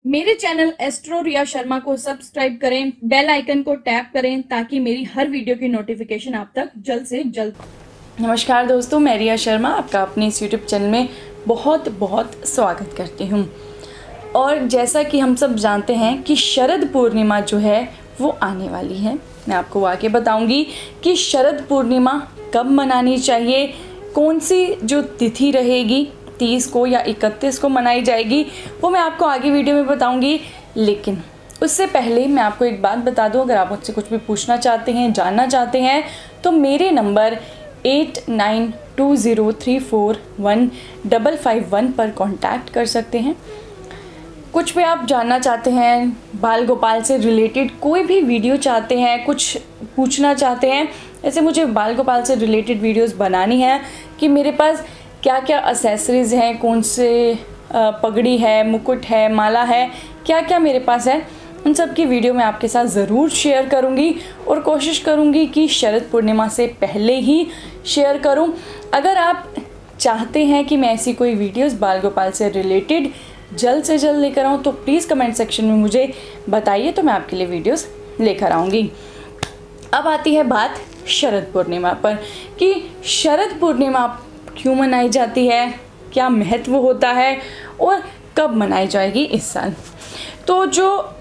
मेरे channel astro Riya Sharma को subscribe करें, बेल आइकन को टैप करें ताकि मेरी हर वीडियो की नोटिफिकेशन आप तक जल्द से जल्द। नमस्कार दोस्तों, मैं रिया शर्मा आपका अपने इस यूट्यूब चैनल में बहुत बहुत स्वागत करती हूँ। और जैसा कि हम सब जानते हैं कि शरद पूर्णिमा जो है वो आने वाली है। मैं आपको आगे बताऊंगी कि शरद पूर्णिमा कब मनानी चाहिए, कौन सी जो तिथि रहेगी, 30 को या 31 को मनाई जाएगी, वो मैं आपको आगे वीडियो में बताऊंगी। लेकिन उससे पहले मैं आपको एक बात बता दूं, अगर आप मुझसे कुछ भी पूछना चाहते हैं, जानना चाहते हैं, तो मेरे नंबर 8920341551 पर कांटेक्ट कर सकते हैं। कुछ भी आप जानना चाहते हैं, बाल गोपाल से रिलेटेड कोई भी वीडियो चाहते हैं, कुछ पूछना चाहते हैं, ऐसे मुझे बाल गोपाल से रिलेटेड वीडियोस बनानी है कि मेरे पास क्या क्या एक्सेसरीज़ हैं, कौन से पगड़ी है, मुकुट है, माला है, क्या क्या मेरे पास है, उन सब की वीडियो मैं आपके साथ ज़रूर शेयर करूंगी और कोशिश करूंगी कि शरद पूर्णिमा से पहले ही शेयर करूं। अगर आप चाहते हैं कि मैं ऐसी कोई वीडियोस बाल गोपाल से रिलेटेड जल्द से जल्द लेकर आऊँ तो प्लीज़ कमेंट सेक्शन में मुझे बताइए, तो मैं आपके लिए वीडियोस लेकर आऊँगी। अब आती है बात शरद पूर्णिमा पर कि शरद पूर्णिमा क्यों मनाई जाती है, क्या महत्व होता है और कब मनाई जाएगी इस साल। तो जो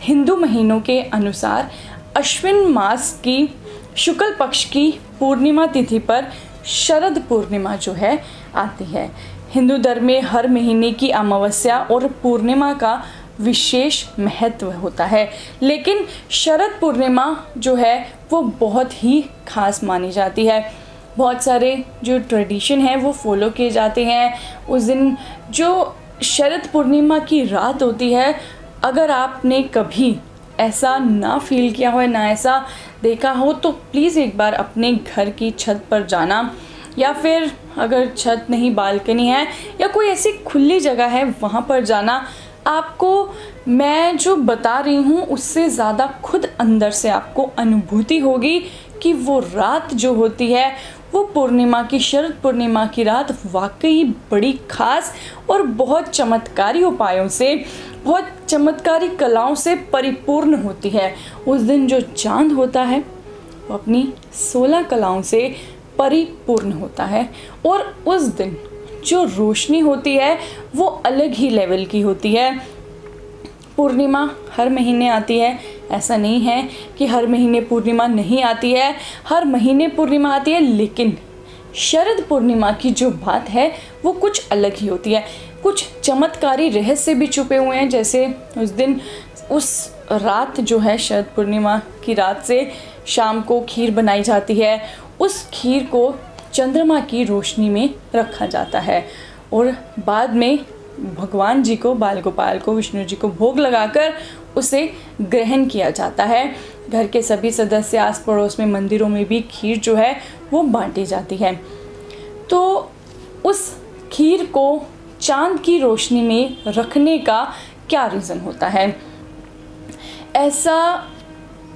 हिंदू महीनों के अनुसार अश्विन मास की शुक्ल पक्ष की पूर्णिमा तिथि पर शरद पूर्णिमा जो है आती है। हिंदू धर्म में हर महीने की अमावस्या और पूर्णिमा का विशेष महत्व होता है, लेकिन शरद पूर्णिमा जो है वो बहुत ही खास मानी जाती है। बहुत सारे जो ट्रेडिशन है वो फॉलो किए जाते हैं। उस दिन जो शरद पूर्णिमा की रात होती है, अगर आपने कभी ऐसा ना फील किया हो, ना ऐसा देखा हो, तो प्लीज़ एक बार अपने घर की छत पर जाना, या फिर अगर छत नहीं बालकनी है या कोई ऐसी खुली जगह है वहाँ पर जाना। आपको मैं जो बता रही हूँ उससे ज़्यादा खुद अंदर से आपको अनुभूति होगी कि वो रात जो होती है वो पूर्णिमा की, शरद पूर्णिमा की रात वाकई बड़ी खास और बहुत चमत्कारी उपायों से, बहुत चमत्कारी कलाओं से परिपूर्ण होती है। उस दिन जो चांद होता है वो अपनी 16 कलाओं से परिपूर्ण होता है, और उस दिन जो रोशनी होती है वो अलग ही लेवल की होती है। पूर्णिमा हर महीने आती है, ऐसा नहीं है कि हर महीने पूर्णिमा नहीं आती है, हर महीने पूर्णिमा आती है, लेकिन शरद पूर्णिमा की जो बात है वो कुछ अलग ही होती है। कुछ चमत्कारी रहस्य भी छुपे हुए हैं, जैसे उस दिन, उस रात जो है शरद पूर्णिमा की रात से शाम को खीर बनाई जाती है। उस खीर को चंद्रमा की रोशनी में रखा जाता है और बाद में भगवान जी को, बाल गोपाल को, विष्णु जी को भोग लगाकर उसे ग्रहण किया जाता है। घर के सभी सदस्य, आस पड़ोस में, मंदिरों में भी खीर जो है वो बांटी जाती है। तो उस खीर को चांद की रोशनी में रखने का क्या रीज़न होता है, ऐसा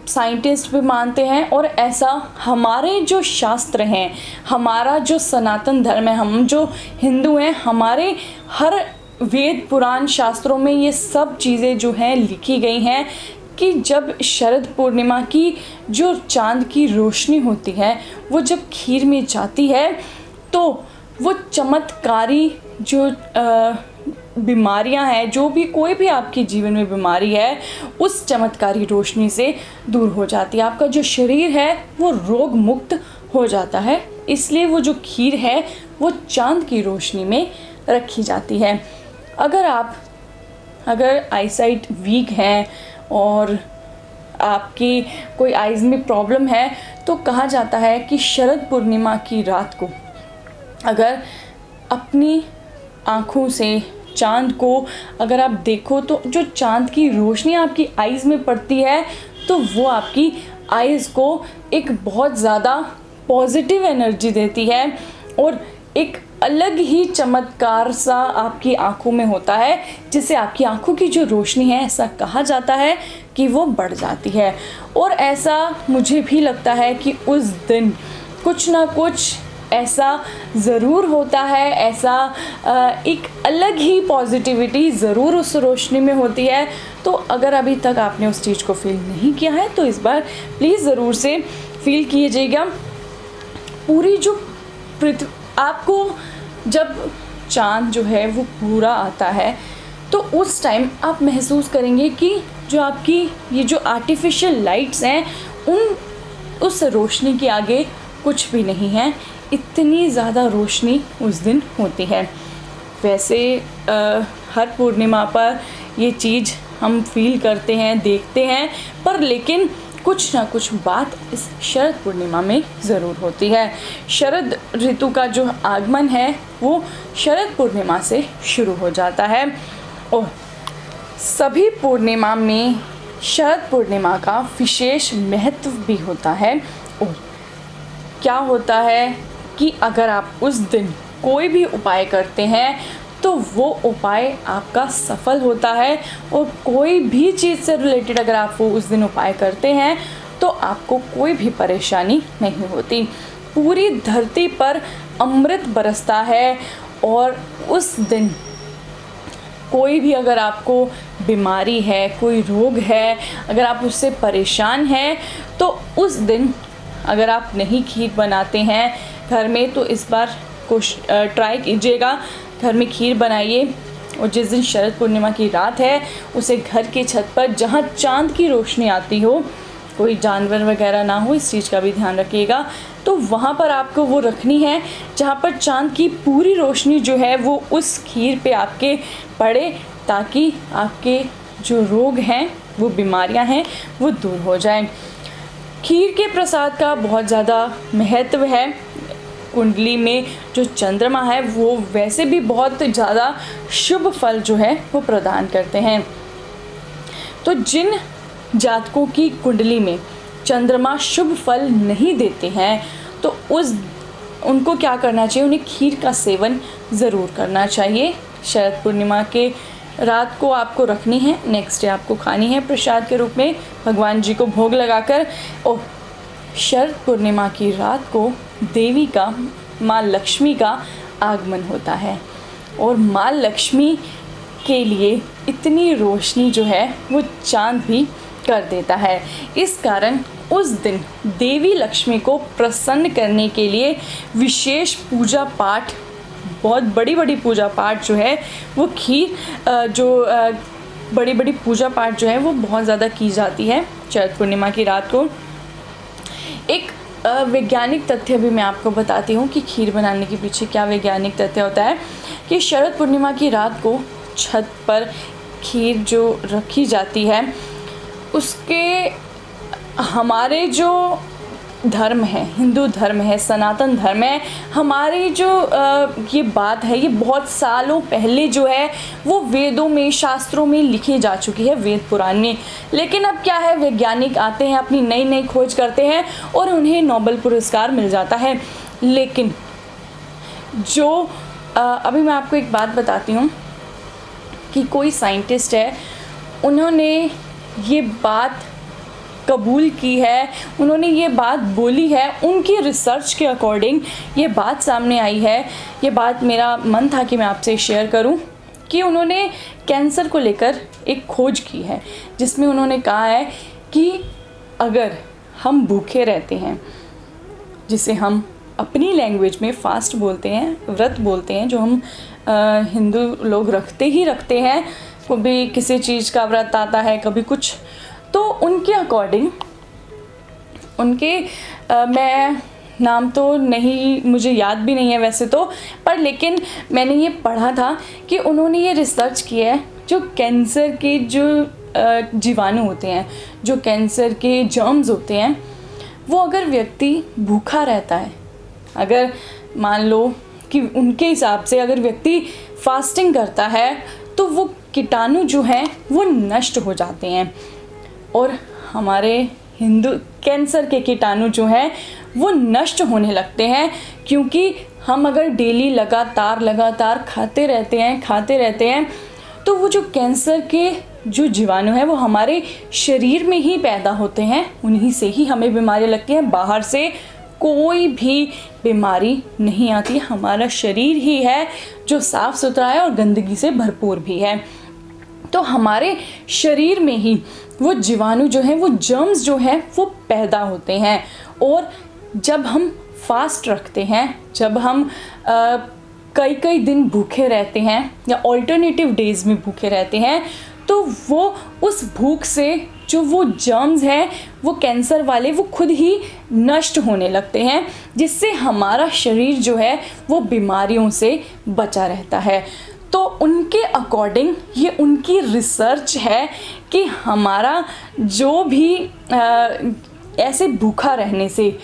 साइंटिस्ट भी मानते हैं और ऐसा हमारे जो शास्त्र हैं, हमारा जो सनातन धर्म है, हम जो हिंदू हैं, हमारे हर वेद पुराण शास्त्रों में ये सब चीज़ें जो हैं लिखी गई हैं कि जब शरद पूर्णिमा की जो चांद की रोशनी होती है वो जब खीर में जाती है तो वो चमत्कारी जो बीमारियां हैं, जो भी कोई भी आपके जीवन में बीमारी है, उस चमत्कारी रोशनी से दूर हो जाती है। आपका जो शरीर है वो रोग मुक्त हो जाता है। इसलिए वो जो खीर है वो चांद की रोशनी में रखी जाती है। अगर आईसाइट वीक है और आपकी कोई आइज़ में प्रॉब्लम है तो कहा जाता है कि शरद पूर्णिमा की रात को अगर अपनी आँखों से चांद को अगर आप देखो तो जो चांद की रोशनी आपकी आइज़ में पड़ती है तो वो आपकी आइज़ को एक बहुत ज़्यादा पॉजिटिव एनर्जी देती है और एक अलग ही चमत्कार सा आपकी आंखों में होता है, जिससे आपकी आंखों की जो रोशनी है, ऐसा कहा जाता है कि वो बढ़ जाती है। और ऐसा मुझे भी लगता है कि उस दिन कुछ ना कुछ ऐसा ज़रूर होता है, ऐसा एक अलग ही पॉजिटिविटी ज़रूर उस रोशनी में होती है। तो अगर अभी तक आपने उस चीज़ को फील नहीं किया है तो इस बार प्लीज़ ज़रूर से फील कीजिएगा। पूरी जो आपको जब चाँद जो है वो पूरा आता है तो उस टाइम आप महसूस करेंगे कि जो आपकी ये जो आर्टिफिशियल लाइट्स हैं उस रोशनी के आगे कुछ भी नहीं है। इतनी ज़्यादा रोशनी उस दिन होती है। वैसे हर पूर्णिमा पर ये चीज़ हम फील करते हैं, देखते हैं, पर लेकिन कुछ ना कुछ बात इस शरद पूर्णिमा में ज़रूर होती है। शरद ऋतु का जो आगमन है वो शरद पूर्णिमा से शुरू हो जाता है और सभी पूर्णिमा में शरद पूर्णिमा का विशेष महत्व भी होता है। और क्या होता है कि अगर आप उस दिन कोई भी उपाय करते हैं तो वो उपाय आपका सफल होता है। और कोई भी चीज़ से रिलेटेड अगर आप वो उस दिन उपाय करते हैं तो आपको कोई भी परेशानी नहीं होती। पूरी धरती पर अमृत बरसता है और उस दिन कोई भी अगर आपको बीमारी है, कोई रोग है, अगर आप उससे परेशान हैं तो उस दिन अगर आप नहीं खीर बनाते हैं घर में तो इस बार ट्राई कीजिएगा, घर में खीर बनाइए। और जिस दिन शरद पूर्णिमा की रात है उसे घर की छत पर जहाँ चाँद की रोशनी आती हो, कोई जानवर वगैरह ना हो, इस चीज़ का भी ध्यान रखिएगा, तो वहाँ पर आपको वो रखनी है जहाँ पर चाँद की पूरी रोशनी जो है वो उस खीर पे आपके पड़े, ताकि आपके जो रोग हैं, वो बीमारियाँ हैं, वो दूर हो जाएं। खीर के प्रसाद का बहुत ज़्यादा महत्व है। कुंडली में जो चंद्रमा है वो वैसे भी बहुत ज़्यादा शुभ फल जो है वो प्रदान करते हैं। तो जिन जातकों की कुंडली में चंद्रमा शुभ फल नहीं देते हैं तो उनको क्या करना चाहिए, उन्हें खीर का सेवन ज़रूर करना चाहिए। शरद पूर्णिमा के रात को आपको रखनी है, नेक्स्ट डे आपको खानी है प्रसाद के रूप में भगवान जी को भोग लगाकर। और शरद पूर्णिमा की रात को देवी का, माँ लक्ष्मी का आगमन होता है और माँ लक्ष्मी के लिए इतनी रोशनी जो है वो चाँद भी कर देता है। इस कारण उस दिन देवी लक्ष्मी को प्रसन्न करने के लिए विशेष पूजा पाठ, बहुत बड़ी बड़ी पूजा पाठ जो है वो बड़ी बड़ी पूजा पाठ जो है वो बहुत ज़्यादा की जाती है शरद पूर्णिमा की रात को। एक वैज्ञानिक तथ्य भी मैं आपको बताती हूँ कि खीर बनाने के पीछे क्या वैज्ञानिक तथ्य होता है कि शरद पूर्णिमा की रात को छत पर खीर जो रखी जाती है उसके हमारे जो धर्म है, हिंदू धर्म है, सनातन धर्म है, हमारी जो ये बात है ये बहुत सालों पहले जो है वो वेदों में, शास्त्रों में लिखी जा चुकी है, वेद पुराण में। लेकिन अब क्या है, वैज्ञानिक आते हैं, अपनी नई नई खोज करते हैं और उन्हें नोबेल पुरस्कार मिल जाता है। लेकिन जो अभी मैं आपको एक बात बताती हूँ कि कोई साइंटिस्ट है, उन्होंने ये बात कबूल की है, उन्होंने ये बात बोली है, उनकी रिसर्च के अकॉर्डिंग ये बात सामने आई है। ये बात मेरा मन था कि मैं आपसे शेयर करूं कि उन्होंने कैंसर को लेकर एक खोज की है जिसमें उन्होंने कहा है कि अगर हम भूखे रहते हैं, जिसे हम अपनी लैंग्वेज में फास्ट बोलते हैं, व्रत बोलते हैं, जो हम हिंदू लोग रखते हैं, कभी किसी चीज़ का व्रत आता है, कभी कुछ, तो उनके अकॉर्डिंग मैं नाम तो नहीं, मुझे याद भी नहीं है वैसे तो, पर लेकिन मैंने ये पढ़ा था कि उन्होंने ये रिसर्च किया है, जो कैंसर के जो जीवाणु होते हैं, जो कैंसर के जर्म्स होते हैं, वो अगर व्यक्ति भूखा रहता है, अगर मान लो कि उनके हिसाब से अगर व्यक्ति फास्टिंग करता है तो वो कीटाणु जो हैं वो नष्ट हो जाते हैं। और हमारे हिंदू कैंसर के कीटाणु जो हैं वो नष्ट होने लगते हैं, क्योंकि हम अगर डेली लगातार खाते रहते हैं तो वो जो कैंसर के जो जीवाणु है वो हमारे शरीर में ही पैदा होते हैं, उन्हीं से ही हमें बीमारियां लगती हैं। बाहर से कोई भी बीमारी नहीं आती। हमारा शरीर ही है जो साफ़ सुथरा है और गंदगी से भरपूर भी है। तो हमारे शरीर में ही वो जीवाणु जो है, वो जर्म्स जो है वो पैदा होते हैं। और जब हम फास्ट रखते हैं, जब हम कई कई दिन भूखे रहते हैं या ऑल्टरनेटिव डेज में भूखे रहते हैं, तो वो उस भूख से जो वो जर्म्स हैं, वो कैंसर वाले, वो खुद ही नष्ट होने लगते हैं, जिससे हमारा शरीर जो है वो बीमारियों से बचा रहता है। तो उनके अकॉर्डिंग ये उनकी रिसर्च है कि हमारा जो भी ऐसे भूखा रहने से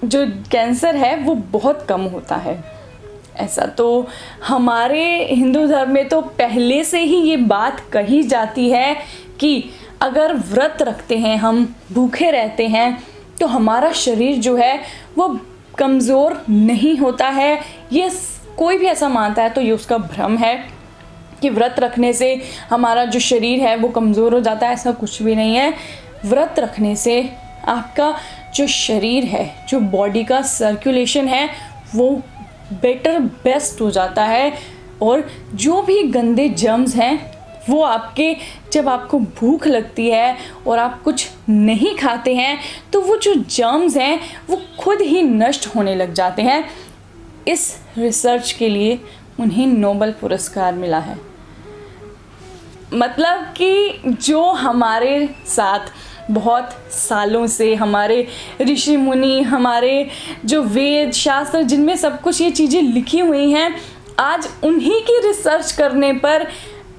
जो कैंसर है वो बहुत कम होता है। ऐसा तो हमारे हिंदू धर्म में तो पहले से ही ये बात कही जाती है कि अगर व्रत रखते हैं, हम भूखे रहते हैं, तो हमारा शरीर जो है वो कमज़ोर नहीं होता है। ये कोई भी ऐसा मानता है तो ये उसका भ्रम है कि व्रत रखने से हमारा जो शरीर है वो कमज़ोर हो जाता है। ऐसा कुछ भी नहीं है। व्रत रखने से आपका जो शरीर है, जो बॉडी का सर्कुलेशन है, वो बेस्ट हो जाता है। और जो भी गंदे जर्म्स हैं वो आपके, जब आपको भूख लगती है और आप कुछ नहीं खाते हैं, तो वो जो जर्म्स हैं वो खुद ही नष्ट होने लग जाते हैं। इस रिसर्च के लिए उन्हें नोबेल पुरस्कार मिला है। मतलब कि जो हमारे साथ बहुत सालों से हमारे ऋषि मुनि, हमारे जो वेद शास्त्र, जिनमें सब कुछ ये चीज़ें लिखी हुई हैं, आज उन्हीं की रिसर्च करने पर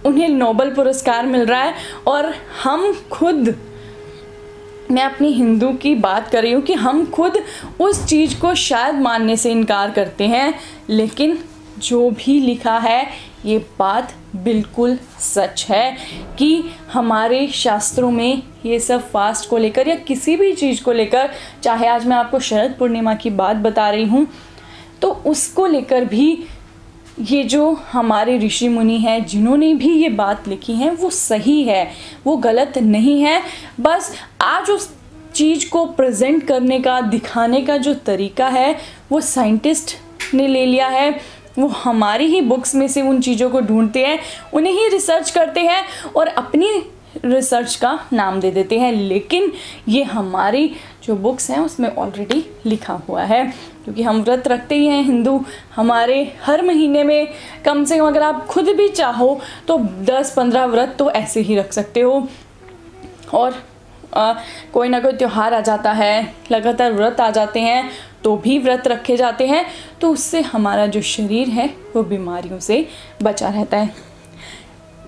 उन्हें नोबेल पुरस्कार मिल रहा है। और हम खुद, मैं अपनी हिंदू की बात कर रही हूँ, कि हम खुद उस चीज़ को शायद मानने से इनकार करते हैं, लेकिन जो भी लिखा है ये बात बिल्कुल सच है कि हमारे शास्त्रों में ये सब फास्ट को लेकर या किसी भी चीज़ को लेकर, चाहे आज मैं आपको शरद पूर्णिमा की बात बता रही हूँ, तो उसको लेकर भी ये जो हमारे ऋषि मुनि हैं, जिन्होंने भी ये बात लिखी है, वो सही है, वो गलत नहीं है। बस आज उस चीज़ को प्रेजेंट करने का, दिखाने का जो तरीका है वो साइंटिस्ट ने ले लिया है। वो हमारी ही बुक्स में से उन चीज़ों को ढूंढते हैं, उन्हें ही रिसर्च करते हैं और अपनी रिसर्च का नाम दे देते हैं। लेकिन ये हमारी जो बुक्स हैं उसमें ऑलरेडी लिखा हुआ है, क्योंकि हम व्रत रखते ही हैं हिंदू। हमारे हर महीने में कम से कम, अगर आप खुद भी चाहो तो 10-15 व्रत तो ऐसे ही रख सकते हो। और कोई ना कोई त्यौहार आ जाता है, लगातार व्रत आ जाते हैं, तो भी व्रत रखे जाते हैं, तो उससे हमारा जो शरीर है वो बीमारियों से बचा रहता है।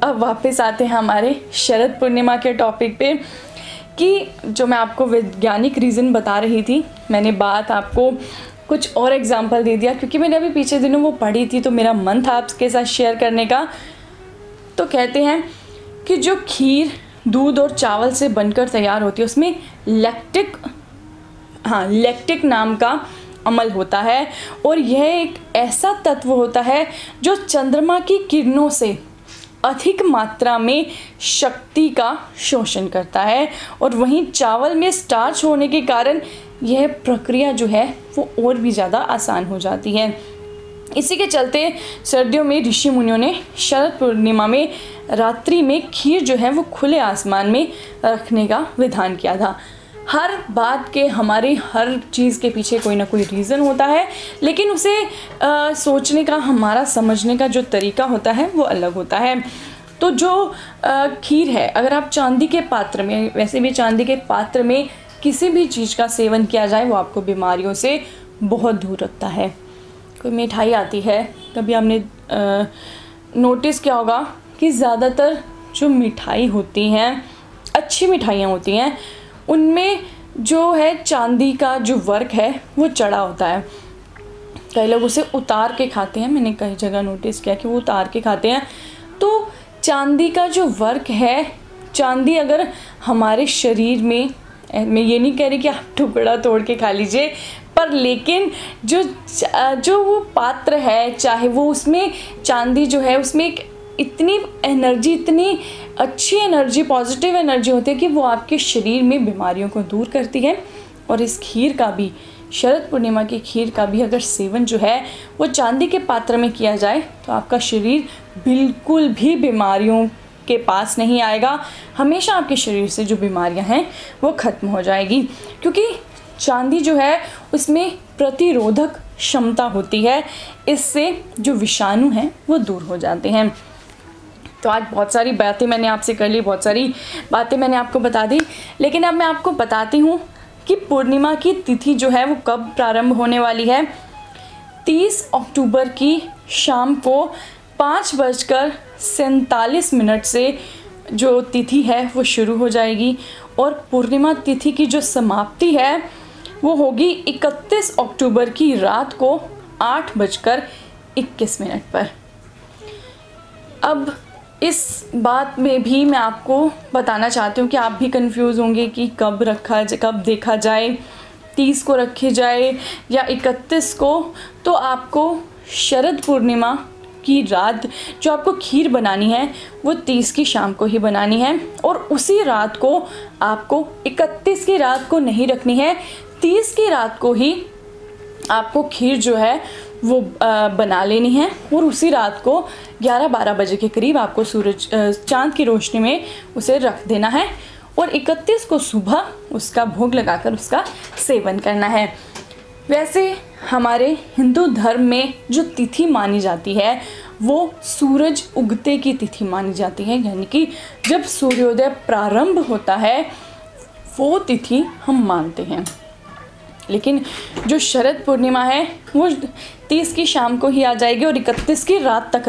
अब वापस आते हैं हमारे शरद पूर्णिमा के टॉपिक पे, कि जो मैं आपको वैज्ञानिक रीज़न बता रही थी, मैंने बात आपको कुछ और एग्जांपल दे दिया, क्योंकि मैंने अभी पीछे दिनों वो पढ़ी थी तो मेरा मन था आपके साथ शेयर करने का। तो कहते हैं कि जो खीर दूध और चावल से बनकर तैयार होती है, उसमें लैक्टिक नाम का अम्ल होता है, और यह एक ऐसा तत्व होता है जो चंद्रमा की किरणों से अधिक मात्रा में शक्ति का शोषण करता है। और वहीं चावल में स्टार्च होने के कारण यह प्रक्रिया जो है वो और भी ज़्यादा आसान हो जाती है। इसी के चलते सर्दियों में ऋषि मुनियों ने शरद पूर्णिमा में रात्रि में खीर जो है वो खुले आसमान में रखने का विधान किया था। हर बात के, हमारी हर चीज़ के पीछे कोई ना कोई रीज़न होता है, लेकिन उसे सोचने का, हमारा समझने का जो तरीका होता है वो अलग होता है। तो जो खीर है, अगर आप चांदी के पात्र में, वैसे भी चांदी के पात्र में किसी भी चीज़ का सेवन किया जाए, वो आपको बीमारियों से बहुत दूर रखता है। कोई मिठाई आती है, कभी आपने नोटिस किया होगा कि ज़्यादातर जो मिठाई होती हैं, अच्छी मिठाइयाँ होती हैं, उनमें जो है चांदी का जो वर्क है वो चढ़ा होता है। कई लोग उसे उतार के खाते हैं, मैंने कई जगह नोटिस किया कि वो उतार के खाते हैं। तो चांदी का जो वर्क है, चांदी अगर हमारे शरीर में, मैं ये नहीं कह रही कि आप टुकड़ा तोड़ के खा लीजिए, पर लेकिन जो वो पात्र है, चाहे वो उसमें चांदी जो है उसमें एक इतनी एनर्जी, इतनी अच्छी एनर्जी, पॉजिटिव एनर्जी होती है कि वो आपके शरीर में बीमारियों को दूर करती है। और इस खीर का भी, शरद पूर्णिमा की खीर का भी अगर सेवन जो है वो चांदी के पात्र में किया जाए तो आपका शरीर बिल्कुल भी बीमारियों के पास नहीं आएगा। हमेशा आपके शरीर से जो बीमारियां हैं वो ख़त्म हो जाएगी, क्योंकि चांदी जो है उसमें प्रतिरोधक क्षमता होती है। इससे जो विषाणु हैं वो दूर हो जाते हैं। तो आज बहुत सारी बातें मैंने आपसे कर ली, बहुत सारी बातें मैंने आपको बता दी, लेकिन अब मैं आपको बताती हूँ कि पूर्णिमा की तिथि जो है वो कब प्रारंभ होने वाली है। 30 अक्टूबर की शाम को 5:47 से जो तिथि है वो शुरू हो जाएगी और पूर्णिमा तिथि की जो समाप्ति है वो होगी 31 अक्टूबर की रात को 8:21 पर। अब इस बात में भी मैं आपको बताना चाहती हूँ कि आप भी कंफ्यूज होंगे कि कब देखा जाए, 30 को रखे जाए या 31 को। तो आपको शरद पूर्णिमा की रात जो आपको खीर बनानी है वो 30 की शाम को ही बनानी है, और उसी रात को आपको 31 की रात को नहीं रखनी है, 30 की रात को ही आपको खीर जो है वो बना लेनी है। और उसी रात को 11-12 बजे के करीब आपको चांद की रोशनी में उसे रख देना है और 31 को सुबह उसका भोग लगाकर उसका सेवन करना है। वैसे हमारे हिंदू धर्म में जो तिथि मानी जाती है वो सूरज उगते की तिथि मानी जाती है, यानी कि जब सूर्योदय प्रारंभ होता है वो तिथि हम मानते हैं। लेकिन जो शरद पूर्णिमा है वो 30 की शाम को ही आ जाएगी और 31 की रात तक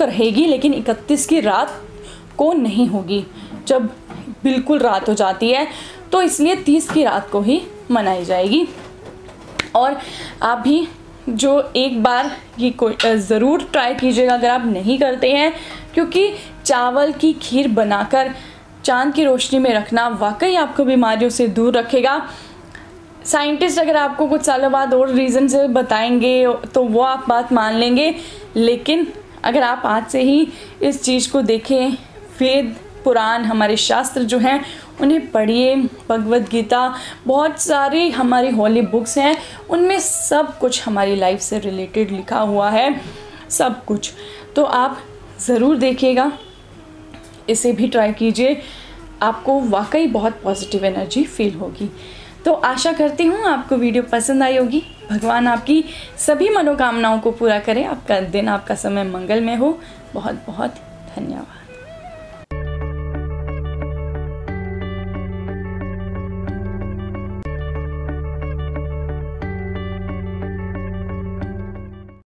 रहेगी, लेकिन 31 की रात को नहीं होगी जब बिल्कुल रात हो जाती है। तो इसलिए 30 की रात को ही मनाई जाएगी। और आप भी जो एक बार ये ज़रूर ट्राई कीजिएगा अगर आप नहीं करते हैं, क्योंकि चावल की खीर बनाकर चांद की रोशनी में रखना वाकई आपको बीमारियों से दूर रखेगा। साइंटिस्ट अगर आपको कुछ सालों बाद और रीज़न से बताएंगे तो वो आप बात मान लेंगे, लेकिन अगर आप आज से ही इस चीज़ को देखें, वेद पुराण हमारे शास्त्र जो हैं उन्हें पढ़िए, भगवद गीता, बहुत सारी हमारी हॉली बुक्स हैं, उनमें सब कुछ हमारी लाइफ से रिलेटेड लिखा हुआ है, सब कुछ। तो आप ज़रूर देखिएगा, इसे भी ट्राई कीजिए, आपको वाकई बहुत पॉजिटिव एनर्जी फील होगी। तो आशा करती हूँ आपको वीडियो पसंद आई होगी। भगवान आपकी सभी मनोकामनाओं को पूरा करें, आपका दिन, आपका समय मंगलमय हो। बहुत बहुत धन्यवाद।